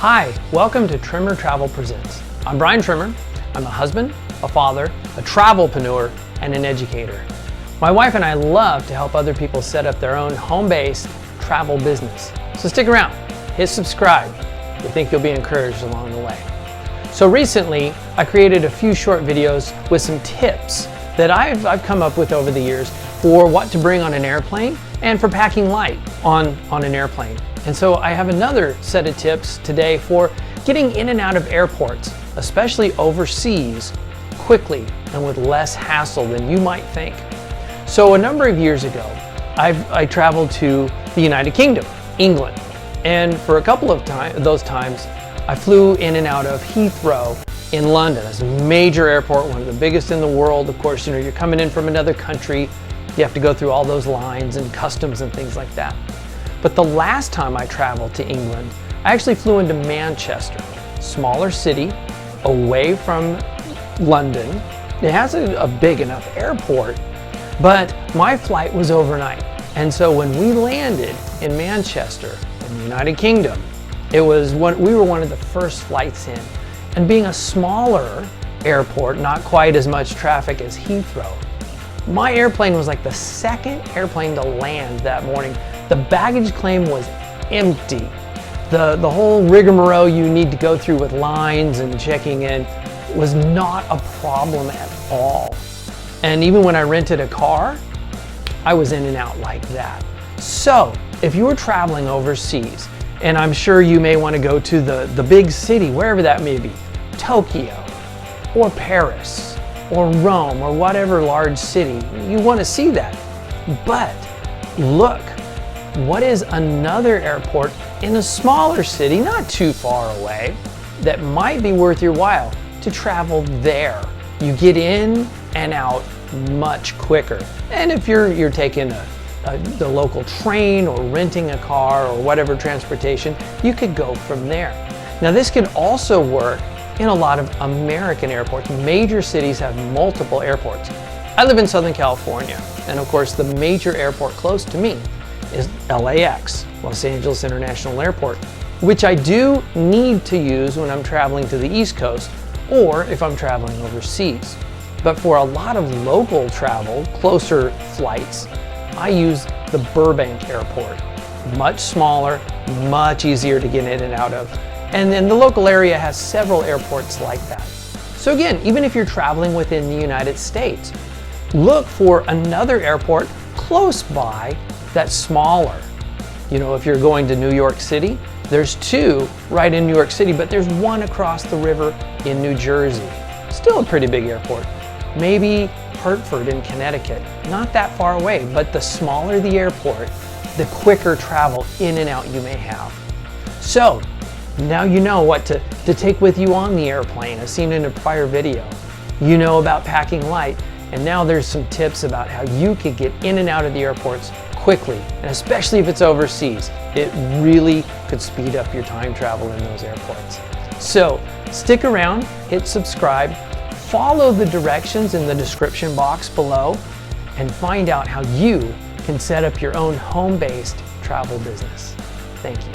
Hi, welcome to Trimmer Travel Presents. I'm Brian Trimmer. I'm a husband, a father, a travelpreneur, and an educator. My wife and I love to help other people set up their own home-based travel business. So stick around, hit subscribe. We think you'll be encouraged along the way. So recently, I created a few short videos with some tips that I've come up with over the years for what to bring on an airplane and for packing light on an airplane. And so I have another set of tips today for getting in and out of airports, especially overseas, quickly and with less hassle than you might think. So a number of years ago, I traveled to the United Kingdom, England, and for a couple of those times, I flew in and out of Heathrow in London. It's a major airport, one of the biggest in the world. Of course, you're coming in from another country, you have to go through all those lines and customs and things like that. But the last time I traveled to England, I actually flew into Manchester, smaller city, away from London. It has a big enough airport, but my flight was overnight. And so when we landed in Manchester, in the United Kingdom, we were one of the first flights in. And being a smaller airport, not quite as much traffic as Heathrow, my airplane was like the second airplane to land that morning. The baggage claim was empty. The whole rigmarole you need to go through with lines and checking in was not a problem at all. And even when I rented a car, I was in and out like that. So if you were traveling overseas, and I'm sure you may want to go to the big city, wherever that may be, Tokyo or Paris or Rome or whatever large city, you want to see that. But look, what is another airport in a smaller city, not too far away, that might be worth your while to travel there? You get in and out much quicker. And if you're taking the local train or renting a car or whatever transportation, you could go from there. Now this can also work in a lot of American airports. Major cities have multiple airports. I live in Southern California, and of course the major airport close to me is LAX, Los Angeles International Airport, which I do need to use when I'm traveling to the East Coast or if I'm traveling overseas. But for a lot of local travel, closer flights, I use the Burbank Airport. Much smaller, much easier to get in and out of. And then the local area has several airports like that. So again, even if you're traveling within the United States, look for another airport close by that's smaller. You know, if you're going to New York City, there's two right in New York City, but there's one across the river in New Jersey. Still a pretty big airport. Maybe Hartford in Connecticut, not that far away, but the smaller the airport, the quicker travel in and out you may have. So now you know what to take with you on the airplane, as seen in a prior video. You know about packing light, and now there's some tips about how you could get in and out of the airports quickly, and especially if it's overseas. It really could speed up your time travel in those airports. So stick around, hit subscribe, follow the directions in the description box below, and find out how you can set up your own home-based travel business. Thank you.